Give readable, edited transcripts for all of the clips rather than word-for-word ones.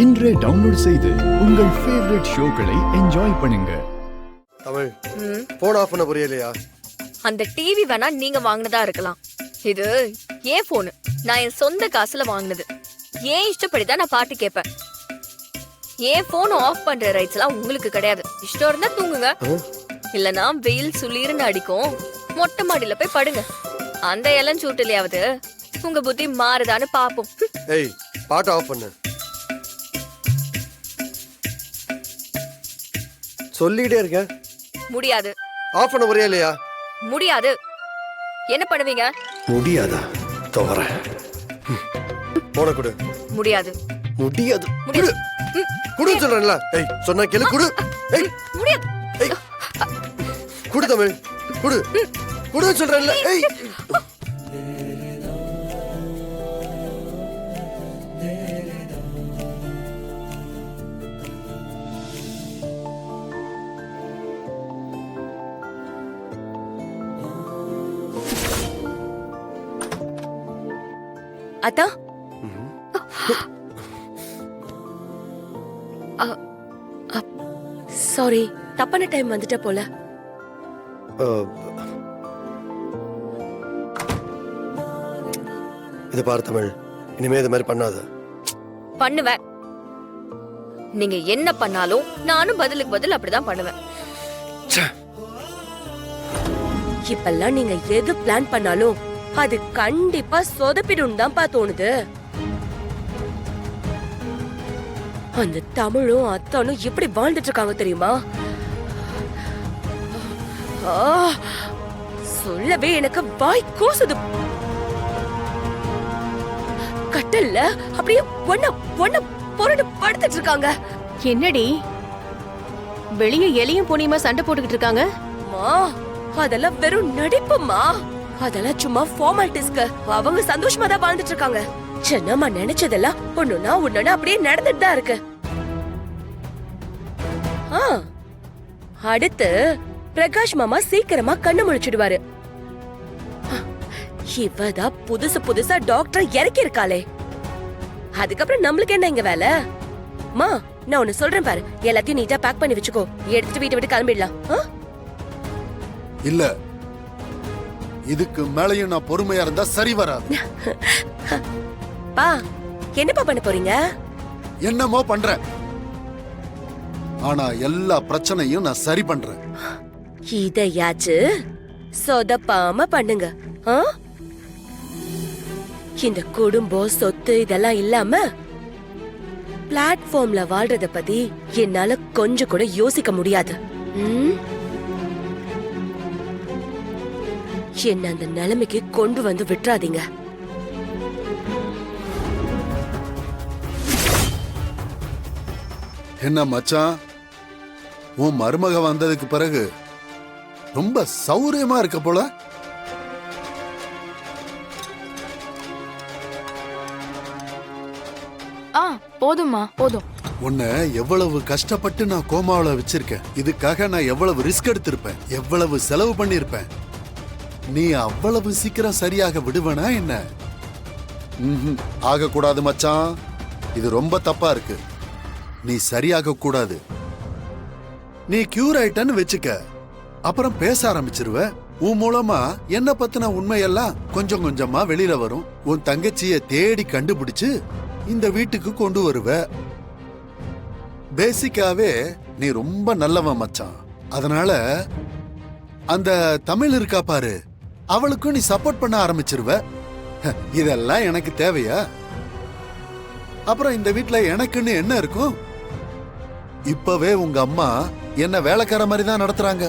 இன்றே டவுன்லோட் செய்து உங்கள் ஃபேவரட் ஷோக்களை என்ஜாய் பண்ணுங்க. தமிழ் போன் ஆஃப் பண்ண புரியலையா? அந்த டிவி வேணா நீங்க வாங்கினதா இருக்கலாம். இது ஏன் போனு, நான் என் சொந்த காசுல வாங்கினது. ஏன் இஷ்டப்படிதான் நான் பாட்டு கேட்பேன். ஏன் போன் ஆஃப் பண்ற ரைட்ஸ் எல்லாம் உங்களுக்கு கிடையாது. இஷ்டம் இருந்தா தூங்குங்க, இல்லனா வெயில் சுளீர்னு அடிக்கும், மொட்டை மாடியில போய் படுங்க. அந்த இளஞ்சூட்டுலயாவது உங்க புத்தி மாறுதான்னு பாப்போம். ஏய், பாட்டு ஆஃப் பண்ணு. சொல்லிட்டே இருக்கேன். முடியாது. ஆஃப் பண்ண புரியலையா? முடியாது. என்ன பண்ணுவீங்க? முடியாதா? தவற. போன குடு. முடியாது. முடியாது. முடியாது. குடு சொல்றேன்ல. ஏய், சொன்னா கேளு, குடு. ஏய், முடியாது. ஏய், குடு தமிழ், குடு. குடு சொல்றேன்ல. ஏய், அத்தா, சாரி, தப்பான டைம் வந்துட்ட போல. இது பாரு தமிழ், இனிமே இது மாதிரி பண்ணாத. பண்ணுவேன். நீங்க என்ன பண்ணாலும் நானும் பதிலுக்கு பதில் அப்படிதான் பண்ணுவேன். இப்பெல்லாம் நீங்க எது பிளான் பண்ணாலும் அது கண்டிப்பா சொதப்பிடும் தான் தோணுது. அந்த தமிழும் அத்தானும் எப்படி வாழ்ந்துட்டு இருக்காங்க தெரியுமா? சொல்லவே எனக்கு வாய் கூசுது. கட்டல்ல அப்படியே ஒன்ன பொருடு படுத்துட்டு இருக்காங்க. என்னடி வெளியே எலியும் பொனியுமா சண்டை போட்டுக்கிட்டு இருக்காங்க? அதெல்லாம் வெறும் நடிப்புமா. அதெல்லாம் சும்மா ஃபார்மாலிட்டிஸ்க்கு. அவங்க சந்தோஷமா தான் வாழ்ந்துட்டு இருக்காங்க. சின்னம்மா நினைச்சதெல்லாம் ஒண்ணுனா அப்படியே நடந்துட்டு தான் இருக்கு. அடுத்து பிரகாஷ் மாமா சீக்கிரமா கண்ணு முழிச்சிடுவாரு. இவதான் புதுசா டாக்டர் இறக்கி இருக்காளே. அதுக்கப்புறம் நம்மளுக்கு என்ன இங்க வேலை? மா, நான் ஒண்ணு சொல்றேன் பாரு, எல்லாத்தையும் நீட்டா பேக் பண்ணி வச்சுக்கோ. எடுத்துட்டு வீட்டை விட்டு கிளம்பிடலாம். இல்ல, இதுக்கு மேலையும் நான் பொறுமையா இருந்தா சரி வராது. பா, என்னப்பா பண்ண போறீங்க? என்னமோ பண்றேன், ஆனா எல்லா பிரச்சனையும் நான் சரி பண்றேன். இதையாச்சு சொதப்பாம பண்ணுங்க. இந்த குடும்பம் சொத்து இதெல்லாம் இல்லாம பிளாட்ஃபார்ம்ல வாழ்றத பத்தி என்னால கொஞ்சம் கூட யோசிக்க முடியாது. என்ன அந்த நிலைமைக்கு கொண்டு வந்து விட்டுறாதீங்க. என்ன மச்சான், உன் மருமக வந்ததுக்கு பிறகு ரொம்ப சௌரியமா இருக்க போல. போதும்மா, போதும். உன்னை எவ்வளவு கஷ்டப்பட்டு நான் கோமாவுல வச்சிருக்கேன். இதுக்காக நான் எவ்வளவு ரிஸ்க் எடுத்திருப்பேன், எவ்வளவு செலவு பண்ணிருப்பேன். நீ அவ்வளவு சீக்கிரம் சரியாக விடுவனா என்ன? ஆக கூடாது மச்சான், இது ரொம்ப தப்பா இருக்கு. நீ சரியாக கூடாது. நீ கியூர் ஆயிட்டன்னு வச்சுக்க, அப்புறம் பேச ஆரம்பிச்சிருவ. உன் மூலமா என்ன பத்தின உண்மையெல்லாம் கொஞ்சம் கொஞ்சமா வெளியில வரும். உன் தங்கச்சிய தேடி கண்டுபிடிச்சு இந்த வீட்டுக்கு கொண்டு வருவ. பேசிக்காவே நீ ரொம்ப நல்லவன் மச்சான். அதனால அந்த தமிழ் இருக்கா பாரு, அவளுக்கும் நீ சப்போர்ட் பண்ண ஆரம்பிச்சிருவ. இதெல்லாம் எனக்கு தேவையா? அப்புறம் இந்த வீட்ல எனக்குன்னு என்ன இருக்கும்? இப்பவே உங்க அம்மா என்ன வேலைக்கார மாதிரி தான் நடத்துறாங்க.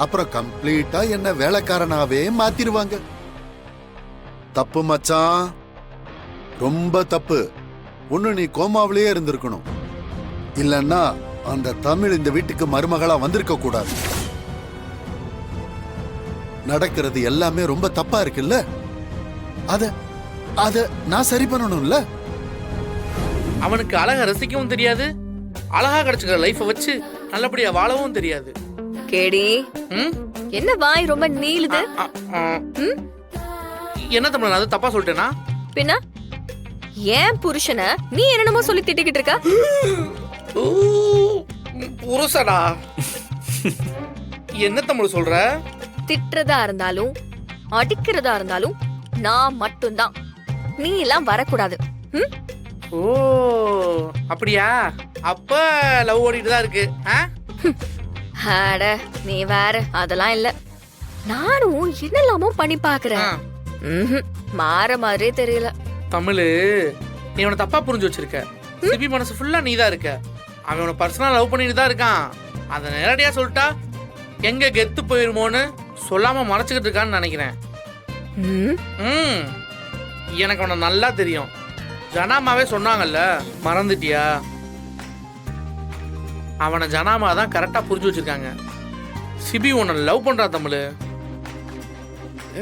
அப்புறம் கம்ப்ளீட்டா என்ன வேலைக்காரனாவே மாத்திருவாங்க. தப்பு மச்சான், ரொம்ப தப்பு. ஒண்ணு நீ கோமாவிலேயே இருந்திருக்கணும், இல்லன்னா அந்த தமிழ் இந்த வீட்டுக்கு மருமகளா வந்திருக்க கூடாது. நடக்கிறது எல்லாமே ரொம்ப தப்பா இருக்குல்ல? அத நான் சரி பண்ணணும்ல. அவனுக்கு அழகா ரசிக்கவும் தெரியாது, அழகா கிடைச்சுக்கிற லைஃப வச்சு நல்லபடியா வாழவும் தெரியாது. கேடி, என்ன வாய் ரொம்ப நீளுது? என்ன தமிழ், அது தப்பா சொல்லிட்டேனா? பின்ன ஏன் புருஷனை நீ என்னென்னமோ சொல்லி திட்டிக்கிட்டு இருக்க? ஊ, புருஷனா? என்ன தமிழ் சொல்ற? திட்டுறதா இருந்தாலும் அடிக்கிறதா இருந்தாலும் நான் மட்டும்தான். நீ எல்லாம் வரக்கூடாது. ம்? ஓ அப்படியா? அப்ப லவ் ஓடிட்டு தான் இருக்கு. ஆ? அட நீ வேற, அதெல்லாம் இல்ல. நானும் என்னெல்லாமோ பண்ணி பாக்குறேன். மாற மாதிரியே தெரியல. தமிழ், நீ அவனை தப்பா புரிஞ்சு வச்சிருக்க. சிபி மனசு ஃபுல்லா நீ தான் இருக்க. அவன் உன பர்சனலா லவ் பண்ணிட்டு தான் இருக்கான். அதை நேரடியா சொல்லிட்டா எங்க கெத்து போயிருமோன்னு சொல்லாம மறைச்சுக்கிட்டு இருக்கான்னு நினைக்கிறேன். ம், ம் எனக்கு அவனை நல்லா தெரியும். ஜனாமாவே சொன்னாங்கல்ல, மறந்துட்டியா? அவனை ஜனாமா தான் கரெக்டா புரிஞ்சு வச்சிருக்காங்க. சிபி உன்னை லவ் பண்றா தமிழ்.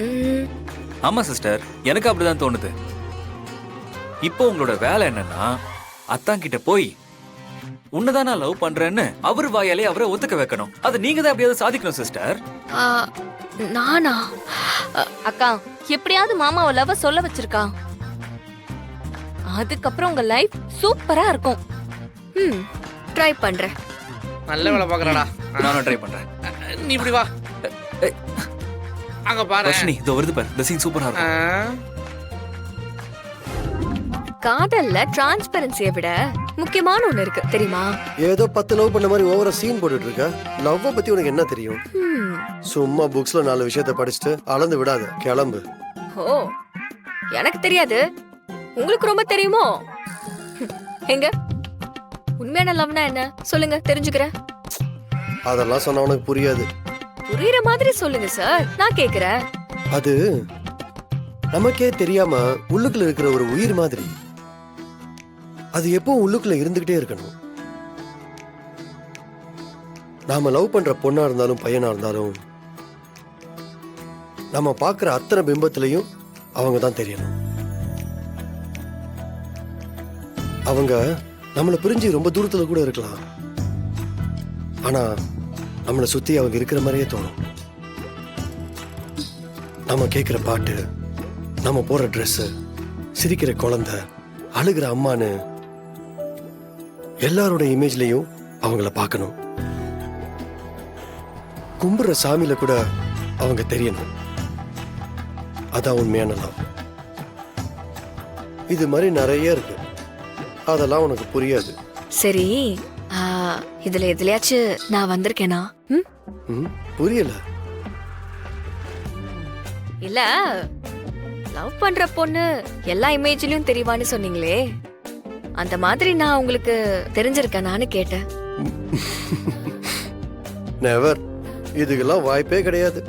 ம். ஆமா சிஸ்டர், எனக்கு அப்படிதான் தோணுது. இப்போ உங்களோட வேலை என்னன்னா, அத்தான் கிட்ட போய் உன்னதான் நான் லவ் பண்றேன்னு அவர் வாயாலே அவரை ஒத்துக்க வைக்கணும். அதை நீங்க தான் எப்படியாவது சாதிக்கணும் சிஸ்டர். ஆ, நானா? அக்கா, எப்படியாவது மாமாவை லவ் சொல்ல வச்சிருக்கா. அதுக்கப்புறம் உங்க லைஃப் சூப்பரா இருக்கும். ம், ட்ரை பண்றேன். நல்ல வேலை பாக்குறாடா. நானும் ட்ரை பண்றேன். நீ இப்படி வா. அங்க பாரு. ரஷ்னி, இதோ வருது பாரு. இந்த சீன் சூப்பரா ஆ, இருக்கும். காதல்ல டிரான்ஸ்பரன்சியை விட முக்கியமான ஒண்ணு இருக்கு தெரியுமா? ஏதோ 10 லவ் பண்ண மாதிரி ஓவரா சீன் போட்டுட்டு இருக்க. லவ்வை பத்தி உனக்கு என்ன தெரியும்? ம். சும்மா புக்ஸ்ல 4 விஷயத்த படிச்சுட்டு அளந்து விடாத, கிளம்பு. ஓ, எனக்கு தெரியாது, உங்களுக்கு ரொம்ப தெரியுமோ? எங்க உண்மையான லவ்னா என்ன சொல்லுங்க, தெரிஞ்சுக்கிறேன். அதெல்லாம் சொன்னா உனக்கு புரியாது. புரியுற மாதிரி சொல்லுங்க சார், நான் கேக்குறேன். அது நமக்கே தெரியாம உள்ளுக்குள்ள இருக்கிற ஒரு உயிர் மாதிரி. அது எப்பவும் உள்ளுக்குள்ள இருந்துகிட்டே இருக்கணும். நாம லவ் பண்ற பொண்ணா இருந்தாலும் பையனா இருந்தாலும் நம்ம பாக்குற அத்தனை பிம்பத்திலையும் அவங்க தான் தெரியணும். அவங்க நம்மளை பிரிஞ்சு ரொம்ப தூரத்துல கூட இருக்கலாம், ஆனா நம்மளை சுத்தி அவங்க இருக்கிற மாதிரியே தோணும். நம்ம கேட்கிற பாட்டு, நம்ம போற ட்ரெஸ், சிரிக்கிற குழந்தை, அழுகிற அம்மான்னு எல்லாரோட இமேஜ்லயும் அவங்கள பார்க்கணும். கும்பிடுற சாமியில கூட அவங்க தெரியணும். அதான் உண்மையான லவ். இது மாதிரி நிறைய இருக்கு, அதெல்லாம் உனக்கு புரியாது. சரி, இதுல எதுலயாச்சும் நான் வந்திருக்கேனா? ம்? ம், புரியல. இல்ல, லவ் பண்ற பொண்ணு எல்லா இமேஜ்லயும் தெரியவான்னு சொன்னீங்களே, அந்த மாதிரி நான் உங்களுக்கு தெரிஞ்சிருக்கேனான்னு கேட்டேன். நெவர். இதுக்கெல்லாம் வாய்ப்பே கிடையாது.